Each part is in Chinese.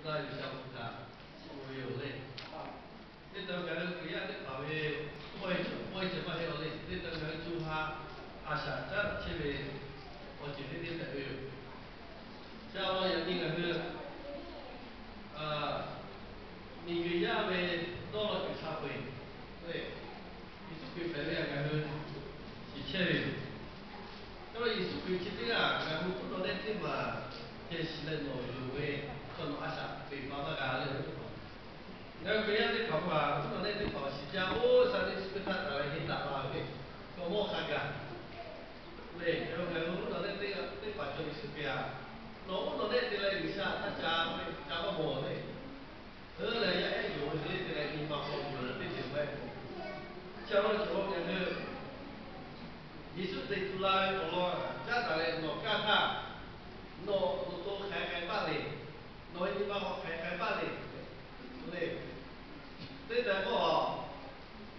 那有小不他，我有嘞。你当个佢呀，你跑去开什么迄个嘞？你当个做下阿啥子切呗？我今天在有，像我有那个你个呀呗，到了就差不多，对，你是可以分两个是切呗。那么艺术品这个啊，然后不到那地嘛，这是那农有为，可能阿啥北方那个嘞。然后这样的考法，不到那地考试家，我上的是不是他打来很大嘛的，可我看个，对，然后不到那地个那把就是是个啊，那不到那地来一下，他家会家个么的，后来呀哎有这地来地方好有的就外国，像我就那个。Yesus dari tulai Allah jata le no kata no to khai bale no ini ba ho khai bale le te da ko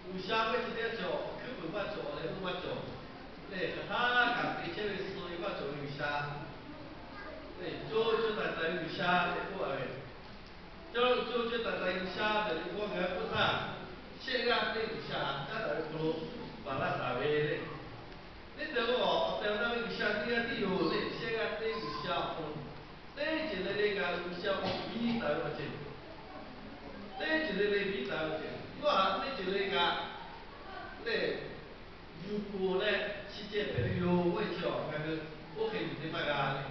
u sha ba chi de jo khu bu ba jo le bu ba jo le ha ka pe che le so i ba jo u sha le jo da da u sha le ko ave jo da da u sha de ko ga ko ta che ga de u sha da da ko ba la sa ve le你等我，等到你下第二第六嘞，现在这个下风，这一类那个下风比大多钱，这一类的比大多钱，因为哈这一类个，嘞，如果嘞，世界朋友会叫那个，我可以怎么干嘞？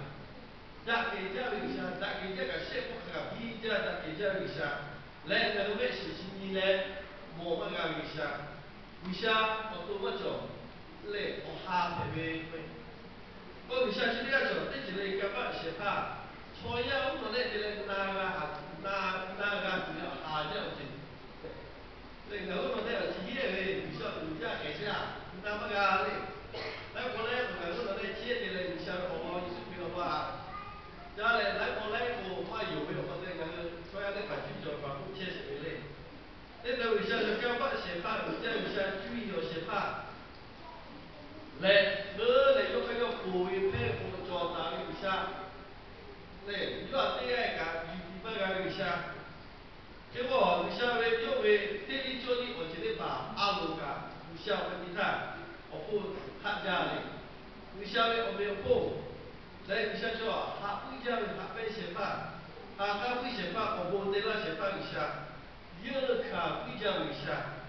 咱给家里下，咱给家个生活个比家，咱给家里下，来那个为事情呢嘞，莫么个为啥？为啥我多么做？嘞，我哈特别会。我为啥去了做？这一类干嘛是怕？创业我们那这类那个主要哈了解。对，我们那有企业嘞，为啥人家给啥？那么个嘞？来过来，我们那企业的嘞，为啥我意思比如话，家嘞来过来过，嘛有没有或者那个创业的环境就保护切实嘞？那个为啥就干嘛是怕？人家为啥注意要是怕？来，我来用那个国语配合教大的一下，来，你话这个你不个一下，结果一下为因为这里教的我觉得把阿鲁个一下问题他，我不他家里，一下为我没有过，来一下说他回家为他被写法，他会写法，我不得那写法一下，有了看回家一下。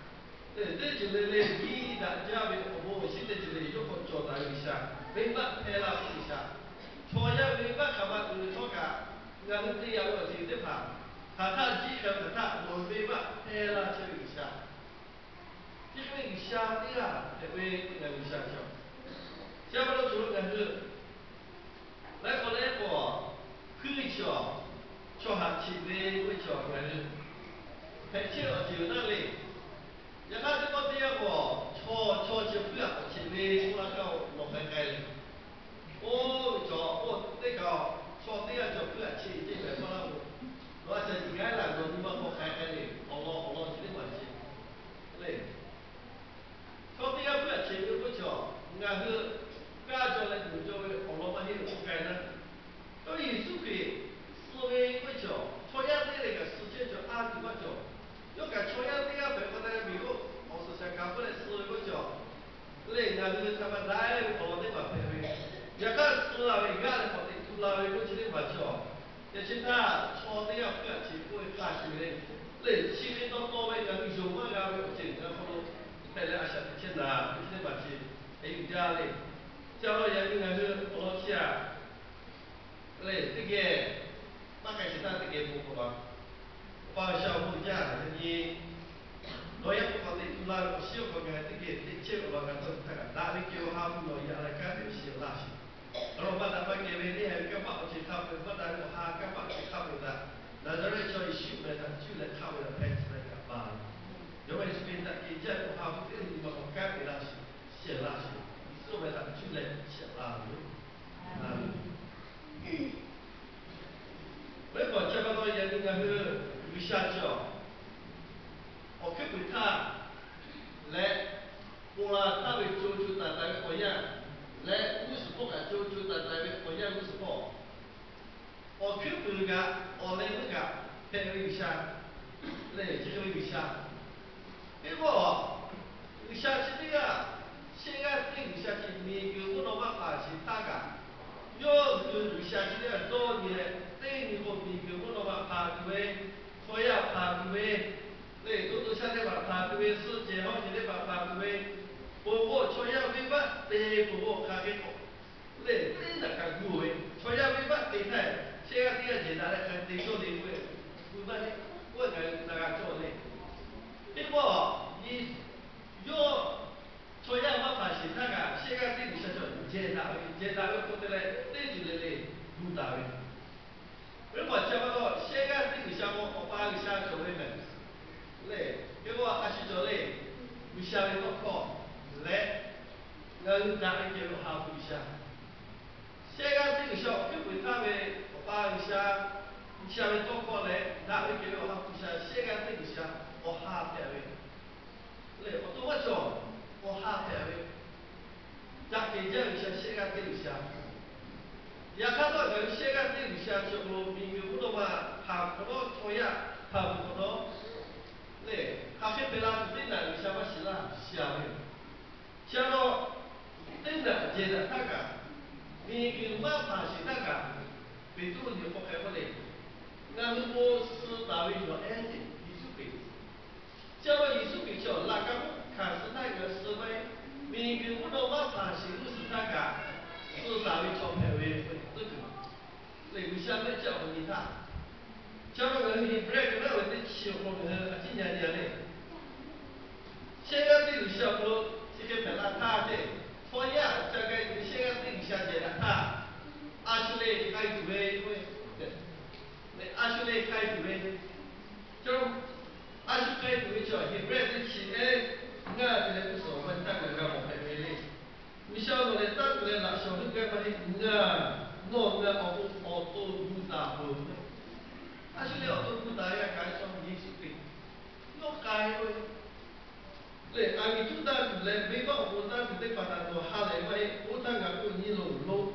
对，这就是嘞，你大家为我现在就是有个交代一下，明白拍了一下，创业明白干嘛就是创个，俺们这样我今天怕，他几个他我明白拍了这一下，因为一下的啊，因为那个一下叫，下不了就那个，来过来过，可以叫，叫下去的会叫那个，拍照就那里。人家这个这样个，错就不要前面我那个落开开嘞。我做我那个错这样就不要去这边不那个，我是自己来做，你们好开开嘞，好这个关系，对。错这样不要前面不叫，然后干着来就叫为好嘛，那个不该呢。所以是可以思维不叫，错样的那个时间就按怎么叫。要干错样的呀，别个那个比如，我是想干不来思维不叫，嘞，那个他们来好的嘛，配合，也干做了为干的好的，做了为不去的嘛叫，也是他错的呀，不要去不会干去的，嘞，前面到位那个用嘛个为不进，然后带来下的钱呐，不去的嘛去，还有家嘞，家了也应该是多少钱啊？嘞，这个，那开始他这个不好吧？报销物价你，我也不好的，出来我小个这个这切我个都这个，哪里叫他们老爷来干的小那些，然后把他们给为你还干嘛去他们，把他们哈干嘛去他们的，那这里叫一修来的，修来他们的牌子来干嘛？因为是跟他给家的话，不跟你们干的那些，小那些，是为他修来小那些，我讲这么多人应该是有下叫，我去问他，来，我他为做大大的学样，来50%啊，做大大的学样50%，我去问个，我来问个，下，结果有下去的啊，现在对有下去，你有不能办法去大家，要是有下去的多年，对你个比有不能办法去为，所以啊，怕去为，对，都下的办法去为世界好些的办法去为，包括所以啊，为办，对，包括卡给个。对，真的看顾问，所以要没办对待，现在这样简单的看对做的会，不办的，我看大家做的，结果你要所以要办法是那个，现在这个叫做简单的，简单的不得嘞，对住的嘞，不大的。如果讲到现在这个项目，我把个项做的呢，嘞，结果还是做嘞，不晓得多考，嘞，人家一点都好不下。现在这个小区为他们我把一下，下面状况来，他们给我哈不下，现在这个下我哈单位，对，我多么讲，我哈单位，咱给这一下，现在这个下，也看到人现在这个下就我民有不懂嘛，哈不懂错呀，哈不懂，对，哈去别人对哪个下么是啦，下面，下到真的接着他个。你有办法是那个，比如你不开不嘞，那如果是大卫说哎的艺术品，叫了艺术品叫那个看是那个是为，你有不能办法是不是那个，是大卫叫排位这个，那个下面叫你他，叫了人你不然那我得起我们今年嘞，现在这个小哥这个本来他的。所以啊，这个你现在这个小姐的啊，阿修嘞开除呗，那阿修嘞开除呗，就阿修开除就也不然这起哎，那这个不是我们那个个我们嘞，你晓得嘞，当然啦，小那个嘛的那弄那奥多不大不，阿修嘞奥多不大呀，改成艺术品，要改喂。对，阿米朱丹来北方湖南是得把它做下来，因为湖南个过年路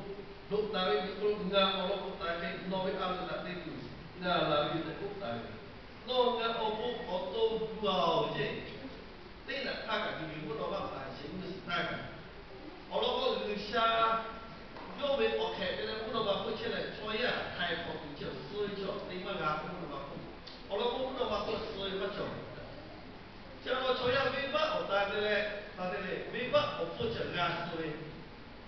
大为过那我路大个，那为阿拉得做，那拉为得过大个，那个我都不好这，对了，他个就是不能把感情是他个，我老个下，要为我开的不能把不起来，所以啊，开放比较私教，另外个不能把不，我老个不能把不私不教。像我从小没办我打的嘞，没办我负责干事嘞，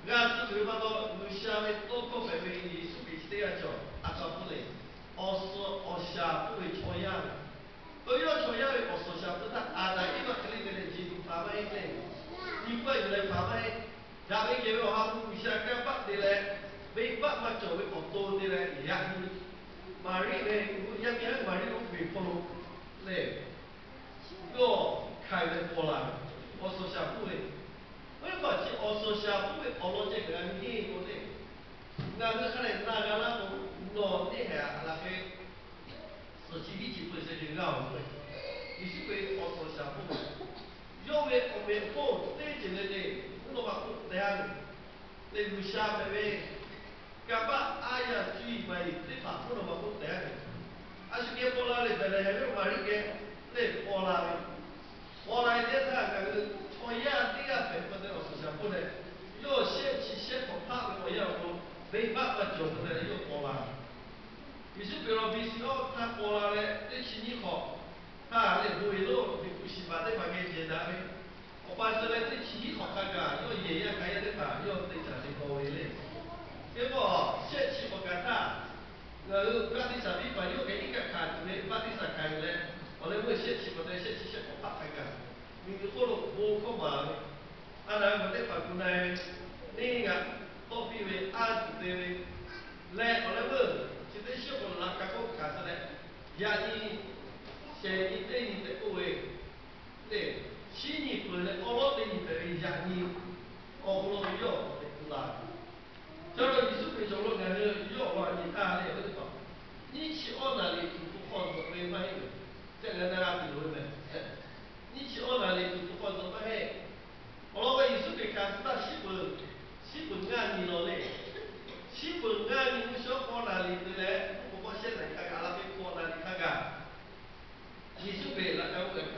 干事就把到有下面多个范围艺术比这样叫，阿个不嘞，我下不会错样的，我要错样的我说下不他阿来一个可能给人记住发卖嘞，你不有来发卖，然后给我哈不下干巴的嘞，没办法作为我多的嘞，也你，马瑞嘞，我也别马瑞都没跑路嘞。个开的过来，我说下不为，为么去我说下不为，我罗这个你我的，那个看来那个那个罗那个那个，是几比几不是这个样子，你是为我说下不为，要为我们后对这个的，不能把不这样的，那个下面为，干巴哎呀注意关于这法不能把不这样的，而且给过来的本来还没有把人给那过来的。我来这他那个创业第二份不得我是想不能，要先去先不怕的我要说没办法做不得要过来。于是比如必须要他过来嘞，对起你好，他那不会路不是把这把给简单的，我把这来对起你好看个，要爷爷看也得看，要对家的高位嘞。结果先去不干他，然后把第三笔把又给一个看出来，把第三看出来。我来问先去不得，先去先不怕看个，你个过路不可嘛的，啊那我得把过来，那个到比为安住的为，来我来问，现在小伙那个我看出来，呀你，现你对你的各位，对，去年本来我老对你的呀你，我不老要的不啦，假如你是会做了，感觉要话你大嘞，我就讲，你去澳大利亚不好做没关系。这个大家比如呢，你去澳大利亚不好做不嘿，我老板有时被看是到西本安尼了嘞，西本安尼不晓澳大利亚的嘞，不过现在看看那边澳大利亚看看，你是被那个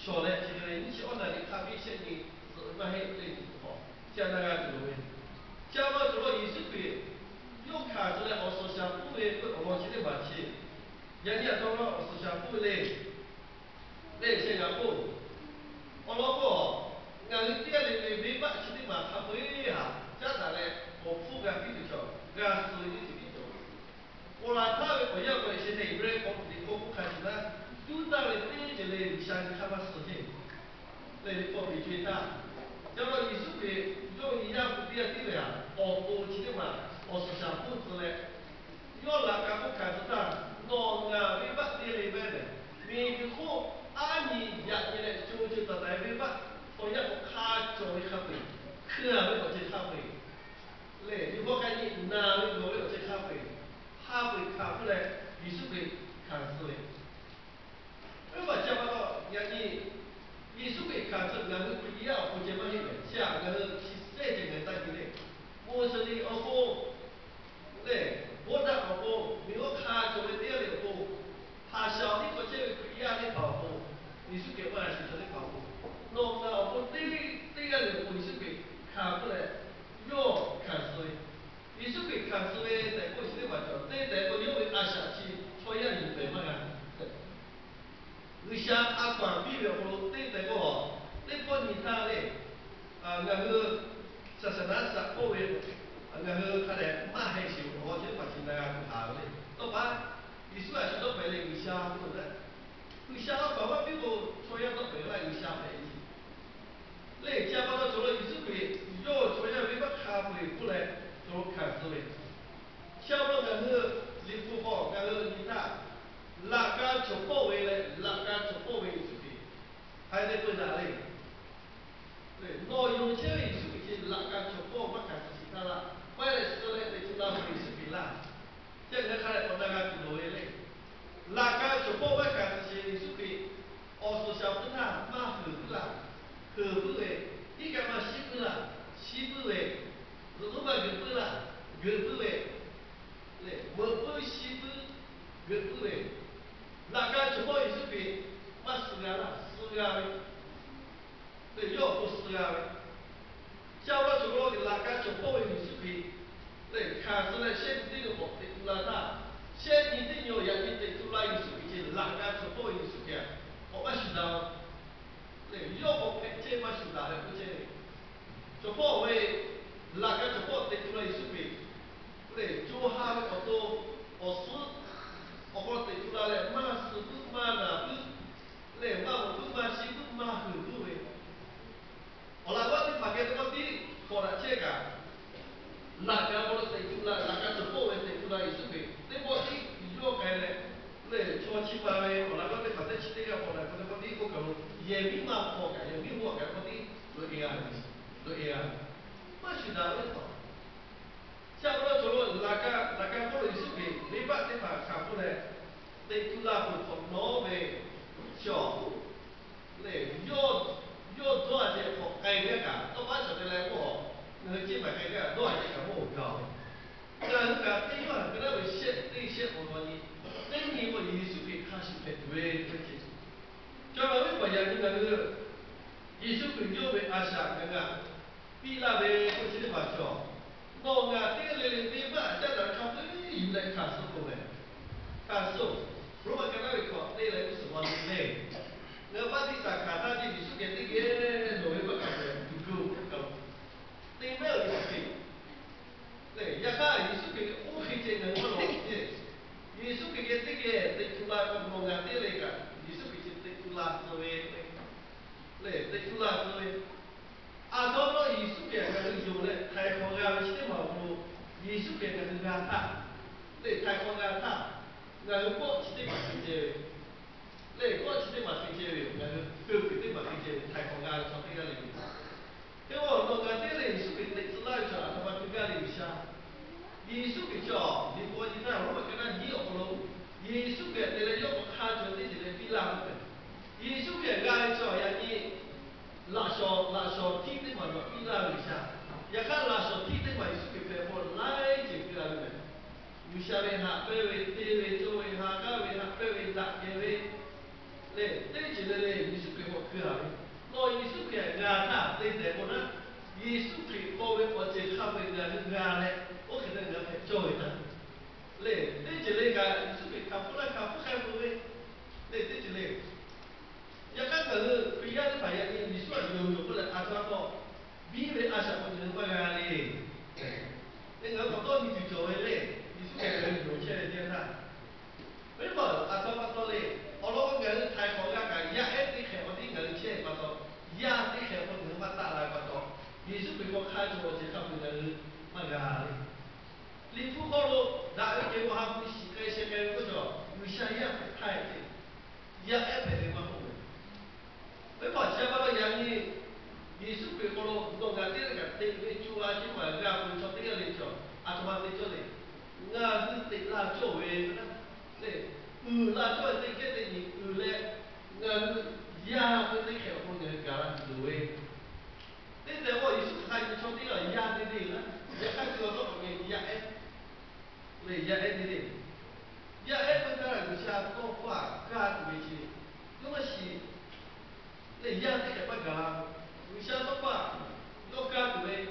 小嘞，这个你去澳大利亚咖啡些人是那些类好，像那个这个位，像我做了20岁，又看出来我说想不为不我今天晚去，人家到了我说想不嘞，嘞新加坡，我老婆，俺们店里的没把去的嘛，他回呀，家长嘞，我父个比较少，俺属于这个。我那他们不要过现在有人我不看起来，就到了这这类像他们事情，那货币最大，要到20岁，要一样不变对呀，我记得嘛，我是想布置嘞，要那个不看出他，弄啊尾巴在里边的，每个货按你压起来就到那尾巴，我要不卡着的咖啡，可啊我这咖啡，嘞，如果看你拿我这咖啡。他会看出来，必须会看思维。如果讲到人家艺术会看出人们不一样，不怎么样，像人们去设计的东西嘞，我说的二哥，对，我的二哥，没有看出来这样的二他小的国家不一样的跑步，艺术给我来学校的跑步，那我这样的艺术会看出来，要看思维。艺术会看思维，在过去的话叫，在过因为阿下去抽烟明白嘛啊？你像阿管比了不？在过，在过你他嘞，然后实在过为，然后他嘞马还行，我就把现在不谈嘞，都把艺术还是都回来有下不是？有下把我比我抽烟都回来有下回去。嘞，加班到做了20岁，要抽烟没把咖啡过来做看思维。小不然后你不好，然后你看，哪个出包围嘞，哪个出包围出去，还得问哪里？对，老有钱的出去，哪个出包我看是其他啦，买来吃嘞，得出那回出去啦。这个看来我那个不对嘞，哪个出包我看是些出去，我说小不他妈何不啦？何不为？你干嘛西不啦？西不为？如果嘛何不啦？何不为？对，我不西不，我不为，那个就好意思给，嘛是个啦，是个嘞，对，要不是个嘞，叫我做了那个就好意思给，对，看出来先这个目的那他，先你这牛也你得做那意思给，那个就好意思给，我嘛知道，对，要不配这嘛知道的不这，就好为，那个就好得做那意思给。对，就哈的好多，我是，我讲对出来嘞，马是不马哪不，嘞马不马西不马很不为，后来我的发现我的，后来这个，那个我对出来，那个是不为对出来也是为，对我的要改嘞，嘞初期吧嘞，后来我的发现起这个后来我的我的我讲，也没嘛好改，也没好改，我的就这样，就这样，马学到了好。像我做了那个不能是给没把地方看出来，对住那不同挪为小，嘞要多少钱好改变个，都把小的来我，那个几百改变多少钱个目标，那个对方跟他们写对写我说你，等你我艺术给他是对对对清楚，叫我们国家那个艺术给就为阿啥那个，比那为不记得把叫。弄啊，这个来没办，家长看不有来看书不嘞？看书，如果跟他们考，那来不是光嘞？我把第三看他的艺术给那个弄一个看的不够不够，那没有艺术给，对，也看艺术给我很简单，我弄的，艺术给这个在出来我弄啊，这那个艺术给是在出来思维，对，在出来思维。啊，到了艺术界个是用嘞，太空啊，是的嘛不？艺术界个是干他，对，太空干他，然后过去的嘛是这，对，过去的嘛是这，然后过去的嘛是这，太空干上这个里面。因为我弄个这类艺术界的资料叫他妈这个里下，艺术界叫你过去看，如果跟他你要不喽，艺术界的嘞要不看着这些嘞比啷个？艺术界干叫呀你。拉小梯的嘛，比那里下，也看拉小梯的嘛，也是给拍过来这个了的。有下面哈，北位、地位、周围哈，高位哈，北位大，地位，嘞，这些嘞嘞，也是给我看人外个哩，那个好多你去做的嘞，你是个人有钱的天呐。为什么阿多巴多嘞？我老人太好个个，呀哎，你看我的人钱巴多，呀你看我人嘛大来巴多，你是被我看着我就看不人嘛个哩。你不好咯，那给我还不是该些该不着，有些也不太对，也哎别的嘛好的。为嘛只把那样呢？你是被好咯，弄个这个这个猪啊，去买个不做这个来做，啊，做嘛这做的，那是对那作为那。对，那做这个的你嘞，那呀，那你看我人家那是为，那在我一说看你说这个呀的对了，也看这个做什么呀哎，对呀哎的对，呀哎不干了就下多话干回去，那么是，那呀这个不干，有下多话，多干对，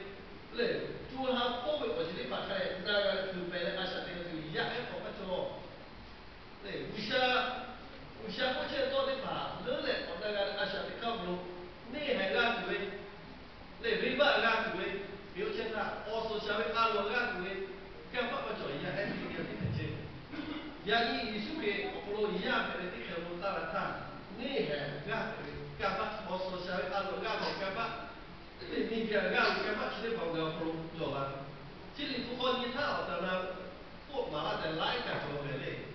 对，做他包围我这里把开，那个就摆在阿下这个就呀哎不做。对，有些过去做的法，热嘞，我那个阿小的靠不拢，内海干对，对，尾巴干对，比如现在我说小的阿罗干对，干爸爸做一样，哎，你个你很清，呀，你艺术给我不一样的，你看我打了他，内海干对，干爸我说小的阿罗干对，干爸，你干爸其实帮个不拢做吧，这里不好你他，但那不马上再来一个做的嘞。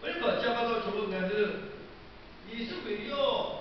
为什么加巴到中国人是，艺术会要